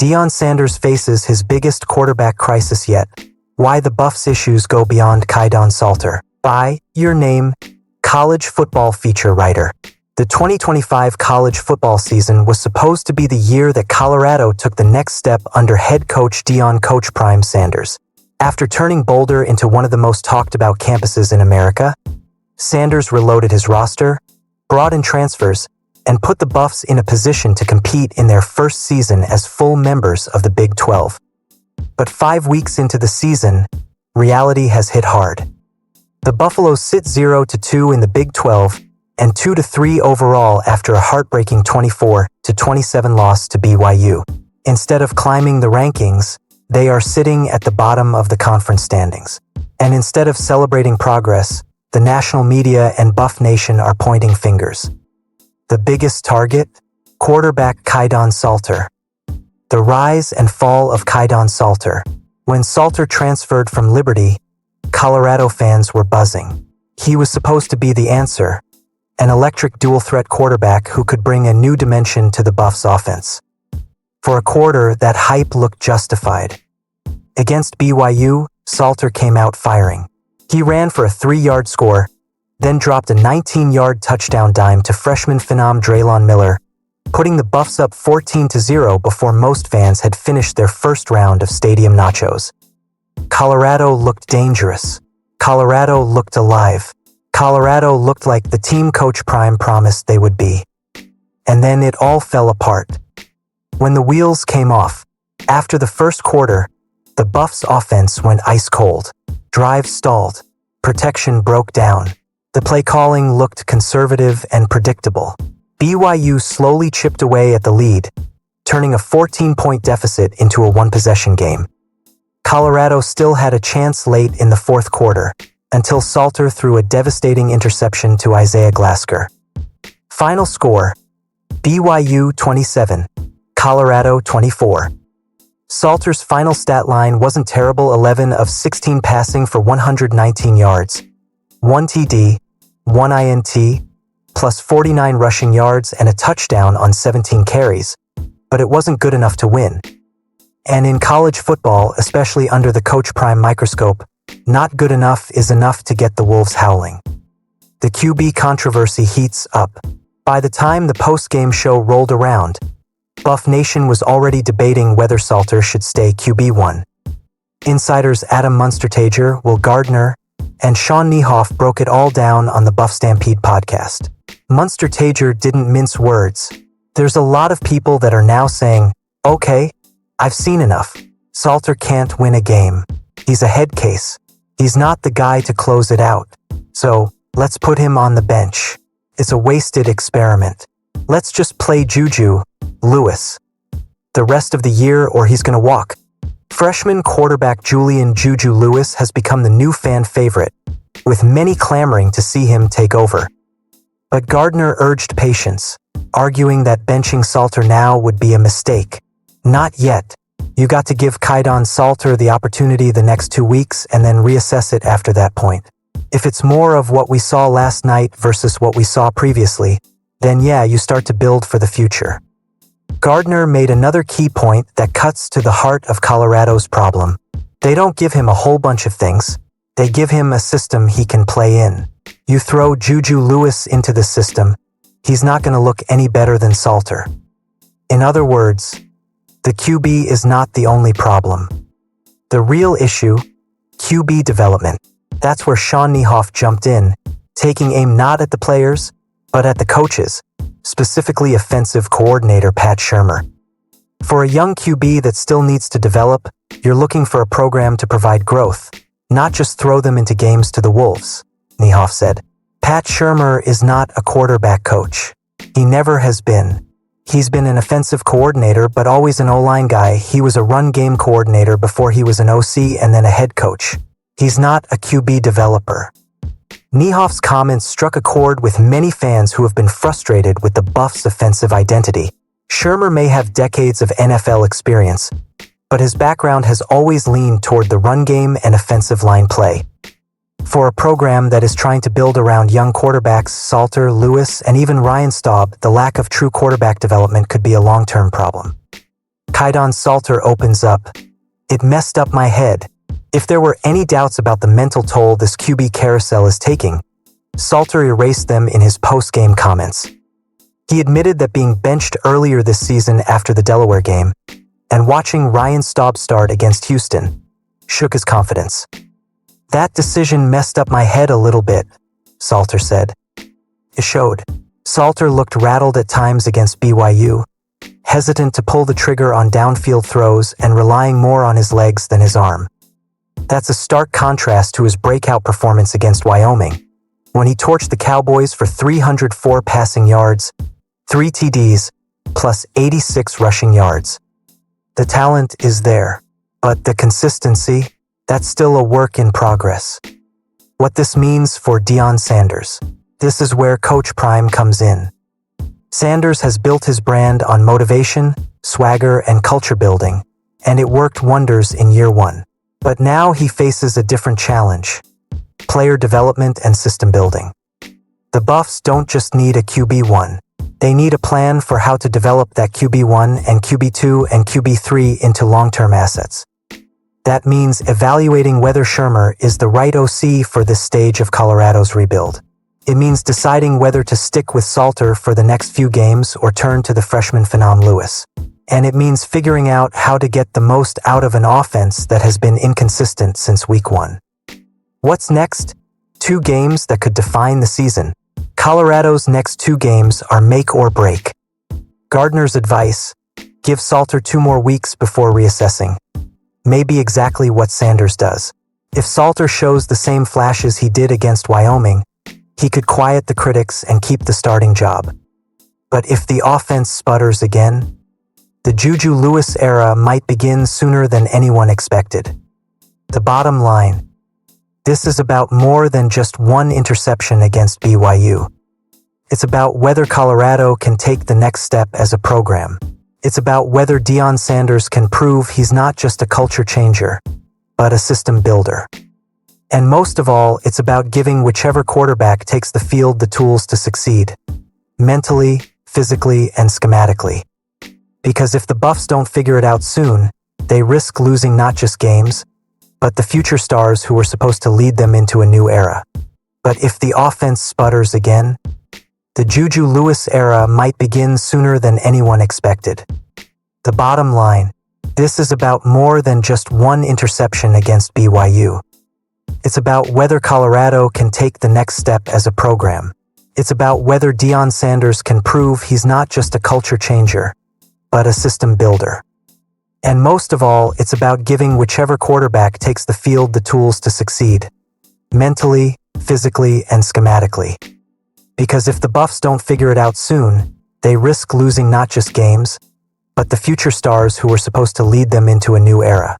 Deion Sanders faces his biggest quarterback crisis yet. Why the Buffs' issues go beyond Kaidon Salter. By Your Name, college football feature writer. The 2025 college football season was supposed to be the year that Colorado took the next step under head coach Deion Coach Prime Sanders. After turning Boulder into one of the most talked about campuses in America, Sanders reloaded his roster, brought in transfers, and put the Buffs in a position to compete in their first season as full members of the Big 12. But 5 weeks into the season, reality has hit hard. The Buffaloes sit 0-2 in the Big 12 and 2-3 overall after a heartbreaking 24-27 loss to BYU. Instead of climbing the rankings, they are sitting at the bottom of the conference standings. And instead of celebrating progress, the national media and Buff Nation are pointing fingers. The biggest target? Quarterback Kaidon Salter. The rise and fall of Kaidon Salter. When Salter transferred from Liberty, Colorado fans were buzzing. He was supposed to be the answer, an electric dual-threat quarterback who could bring a new dimension to the Buffs' offense. For a quarter, that hype looked justified. Against BYU, Salter came out firing. He ran for a 3-yard score, then dropped a 19-yard touchdown dime to freshman phenom Draylon Miller, putting the Buffs up 14-0 before most fans had finished their first round of stadium nachos. Colorado looked dangerous. Colorado looked alive. Colorado looked like the team Coach Prime promised they would be. And then it all fell apart. When the wheels came off, after the first quarter, the Buffs' offense went ice cold. Drives stalled. Protection broke down. The play calling looked conservative and predictable. BYU slowly chipped away at the lead, turning a 14-point deficit into a one-possession game. Colorado still had a chance late in the fourth quarter, until Salter threw a devastating interception to Isaiah Glasker. Final score: BYU 27, Colorado 24. Salter's final stat line wasn't terrible: 11 of 16 passing for 119 yards, 1 TD, 1 INT, plus 49 rushing yards and a touchdown on 17 carries, but it wasn't good enough to win. And in college football, especially under the Coach Prime microscope, not good enough is enough to get the Wolves howling. The QB controversy heats up. By the time the post-game show rolled around, Buff Nation was already debating whether Salter should stay QB1. Insiders Adam Munstertager, Will Gardner, and Sean Niehoff broke it all down on the Buff Stampede podcast. Munstertager didn't mince words. There's a lot of people that are now saying, okay, I've seen enough. Salter can't win a game. He's a head case. He's not the guy to close it out. So, let's put him on the bench. It's a wasted experiment. Let's just play Juju Lewis the rest of the year or he's gonna walk. Freshman quarterback Julian Juju Lewis has become the new fan favorite, with many clamoring to see him take over. But Gardner urged patience, arguing that benching Salter now would be a mistake. Not yet. You got to give Kaidon Salter the opportunity the next 2 weeks and then reassess it after that point. If it's more of what we saw last night versus what we saw previously, then yeah, you start to build for the future. Gardner made another key point that cuts to the heart of Colorado's problem. They don't give him a whole bunch of things. They give him a system he can play in. You throw Juju Lewis into the system, he's not going to look any better than Salter. In other words, the QB is not the only problem. The real issue, QB development. That's where Sean Niehoff jumped in, taking aim not at the players, but at the coaches, specifically offensive coordinator Pat Shurmur. For a young QB that still needs to develop, you're looking for a program to provide growth, not just throw them into games to the Wolves, Niehoff said. Pat Shurmur is not a quarterback coach. He never has been. He's been an offensive coordinator, but always an O-line guy. He was a run game coordinator before he was an OC and then a head coach. He's not a QB developer. Niehoff's comments struck a chord with many fans who have been frustrated with the Buffs' offensive identity. Shurmur may have decades of NFL experience, but his background has always leaned toward the run game and offensive line play. For a program that is trying to build around young quarterbacks, Salter, Lewis, and even Ryan Staub, the lack of true quarterback development could be a long-term problem. Kaidon Salter opens up. It messed up my head. If there were any doubts about the mental toll this QB carousel is taking, Salter erased them in his post-game comments. He admitted that being benched earlier this season after the Delaware game and watching Ryan Staub start against Houston shook his confidence. That decision messed up my head a little bit, Salter said. It showed. Salter looked rattled at times against BYU, hesitant to pull the trigger on downfield throws and relying more on his legs than his arm. That's a stark contrast to his breakout performance against Wyoming, when he torched the Cowboys for 304 passing yards, 3 TDs, plus 86 rushing yards. The talent is there, but the consistency, that's still a work in progress. What this means for Deion Sanders. This is where Coach Prime comes in. Sanders has built his brand on motivation, swagger, and culture building, and it worked wonders in year one. But now he faces a different challenge: player development and system building. The Buffs don't just need a QB1. They need a plan for how to develop that QB1 and QB2 and QB3 into long-term assets. That means evaluating whether Shurmur is the right OC for this stage of Colorado's rebuild. It means deciding whether to stick with Salter for the next few games or turn to the freshman Phenom Lewis. And it means figuring out how to get the most out of an offense that has been inconsistent since week 1. What's next? 2 games that could define the season. Colorado's next 2 games are make or break. Gardner's advice: give Salter 2 more weeks before reassessing. Maybe exactly what Sanders does. If Salter shows the same flashes he did against Wyoming, he could quiet the critics and keep the starting job. But if the offense sputters again, the Juju Lewis era might begin sooner than anyone expected. The bottom line: this is about more than just one interception against BYU. It's about whether Colorado can take the next step as a program. It's about whether Deion Sanders can prove he's not just a culture changer, but a system builder. And most of all, it's about giving whichever quarterback takes the field the tools to succeed, mentally, physically, and schematically. Because if the Buffs don't figure it out soon, they risk losing not just games, but the future stars who were supposed to lead them into a new era. But if the offense sputters again, the Juju Lewis era might begin sooner than anyone expected. The bottom line: this is about more than just one interception against BYU. It's about whether Colorado can take the next step as a program. It's about whether Deion Sanders can prove he's not just a culture changer, but a system builder. And most of all, it's about giving whichever quarterback takes the field the tools to succeed, mentally, physically, and schematically. Because if the Buffs don't figure it out soon, they risk losing not just games, but the future stars who were supposed to lead them into a new era.